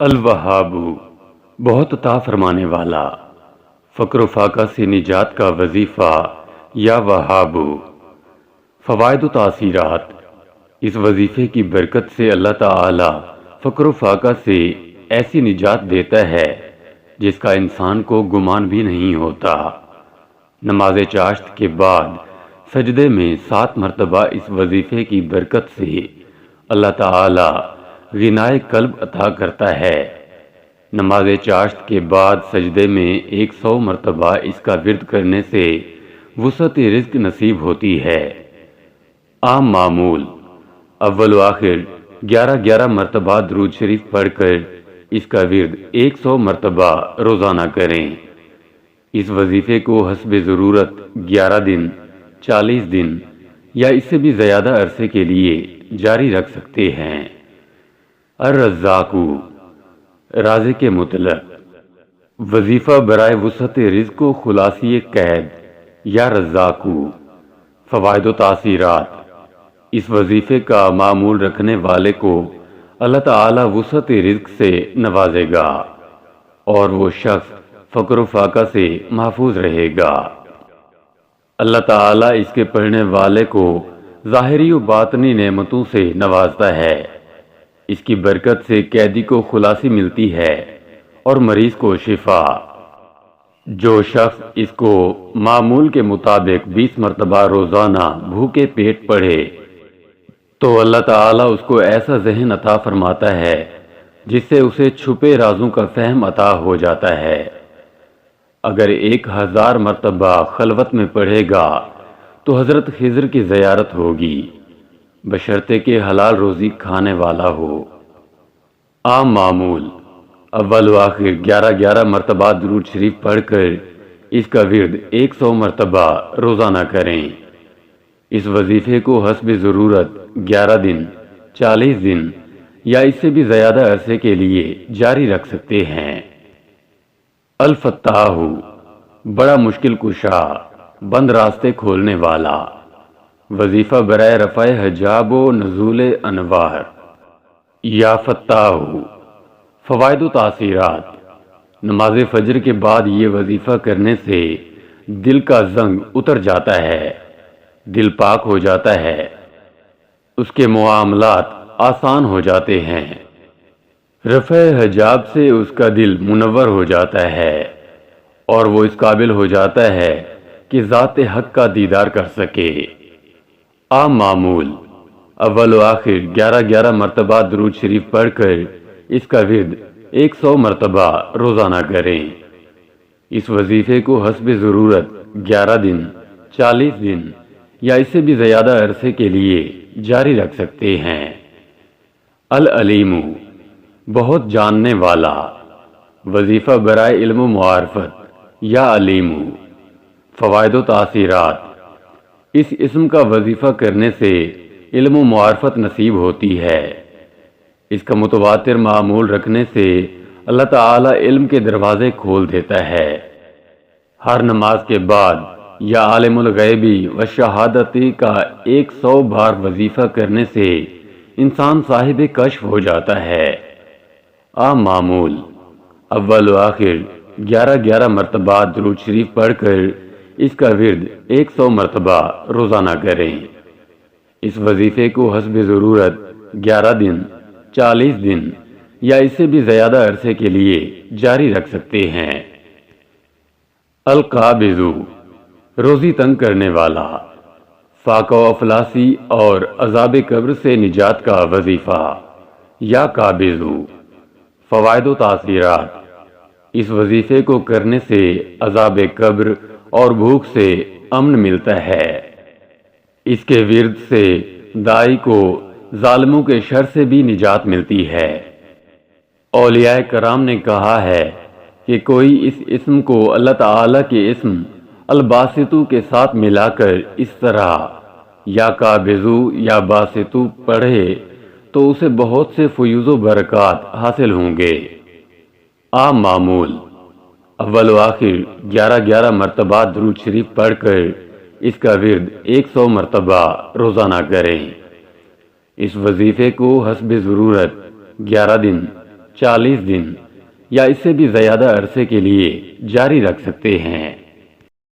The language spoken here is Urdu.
الوہاب، بہت عطا فرمانے والا، فقر و فاقہ سے نجات کا وظیفہ یا وہاب۔ فوائد و تاثیرات۔ اس وظیفے کی برکت سے اللہ تعالی فقر و فاقہ سے ایسی نجات دیتا ہے جس کا انسان کو گمان بھی نہیں ہوتا۔ نماز چاشت کے بعد سجدے میں 7 مرتبہ اس وظیفے کی برکت سے اللہ تعالی غنائے قلب عطا کرتا ہے۔ نماز چاشت کے بعد سجدے میں 100 مرتبہ اس کا ورد کرنے سے وسعت رزق نصیب ہوتی ہے۔ عام معمول: اول و آخر 11 مرتبہ درود شریف پڑھ کر اس کا ورد 100 مرتبہ روزانہ کریں۔ اس وظیفے کو حسب ضرورت 11 دن، 40 دن یا اس سے بھی زیادہ عرصے کے لیے جاری رکھ سکتے ہیں۔ الرزاق، رازق مطلق، وظیفہ برائے وسعت رزق و خلاصی قید یا رزاق۔ فوائد و تاثیرات۔ اس وظیفے کا معمول رکھنے والے کو اللہ تعالی وسعت رزق سے نوازے گا اور وہ شخص فقر و فاقہ سے محفوظ رہے گا۔ اللہ تعالی اس کے پڑھنے والے کو ظاہری و باطنی نعمتوں سے نوازتا ہے۔ اس کی برکت سے قیدی کو خلاصی ملتی ہے اور مریض کو شفا۔ جو شخص اس کو معمول کے مطابق 20 مرتبہ روزانہ بھوکے پیٹ پڑھے تو اللہ تعالیٰ اس کو ایسا ذہن عطا فرماتا ہے جس سے اسے چھپے رازوں کا فہم عطا ہو جاتا ہے۔ اگر 1000 مرتبہ خلوت میں پڑھے گا تو حضرت خضر کی زیارت ہوگی، بشرطے کہ حلال روزی کھانے والا ہو۔ عام معمول: اول و آخر 11 مرتبہ درود شریف پڑھ کر اس کا ورد 100 مرتبہ روزانہ کریں۔ اس وظیفے کو حسب ضرورت 11 دن، 40 دن یا اس سے بھی زیادہ عرصے کے لیے جاری رکھ سکتے ہیں۔ الفتاح، بڑا مشکل کشا، بند راستے کھولنے والا، وظیفہ برائے رفع حجاب و نزول انوار یا فتاح۔ فوائد و تاثیرات۔ نماز فجر کے بعد یہ وظیفہ کرنے سے دل کا زنگ اتر جاتا ہے، دل پاک ہو جاتا ہے، اس کے معاملات آسان ہو جاتے ہیں، رفع حجاب سے اس کا دل منور ہو جاتا ہے اور وہ اس قابل ہو جاتا ہے کہ ذات حق کا دیدار کر سکے۔ عام معمول: اول و آخر 11 مرتبہ درود شریف پڑھ کر اس کا ورد 100 مرتبہ روزانہ کریں۔ اس وظیفے کو حسب ضرورت 11 دن، 40 دن یا اس سے بھی زیادہ عرصے کے لیے جاری رکھ سکتے ہیں۔ العلیم، بہت جاننے والا، وظیفہ برائے علم و معرفت یا علیم۔ فوائد و تاثیرات۔ اس اسم کا وظیفہ کرنے سے علم و معرفت نصیب ہوتی ہے۔ اس کا متواتر معمول رکھنے سے اللہ تعالی علم کے دروازے کھول دیتا ہے۔ ہر نماز کے بعد یا عالم الغیبی و شہادتی کا 100 بار وظیفہ کرنے سے انسان صاحب کشف ہو جاتا ہے۔ عام معمول: اول و آخر 11 مرتبہ درود شریف پڑھ کر اس کا ورد 100 مرتبہ روزانہ کریں۔ اس وظیفے کو حسب ضرورت 11 دن، 40 دن یا اس سے بھی زیادہ عرصے کے لیے جاری رکھ سکتے ہیں۔ القابض، روزی تنگ کرنے والا، فاقہ و افلاسی اور عذاب قبر سے نجات کا وظیفہ یا قابض۔ فوائد و تاثیرات۔ اس وظیفے کو کرنے سے عذاب قبر اور بھوک سے امن ملتا ہے۔ اس کے ورد سے داعی کو ظالموں کے شر سے بھی نجات ملتی ہے۔ اولیاء کرام نے کہا ہے کہ کوئی اس اسم کو اللہ تعالی کے اسم الباسطو کے ساتھ ملا کر اس طرح یا قابضو یا باسطو پڑھے تو اسے بہت سے فیوز و برکات حاصل ہوں گے۔ عام معمول: اول و آخر 11 مرتبہ درود شریف پڑھ کر اس کا ورد 100 مرتبہ روزانہ کریں۔ اس وظیفے کو حسب ضرورت 11 دن، 40 دن یا اس سے بھی زیادہ عرصے کے لیے جاری رکھ سکتے ہیں۔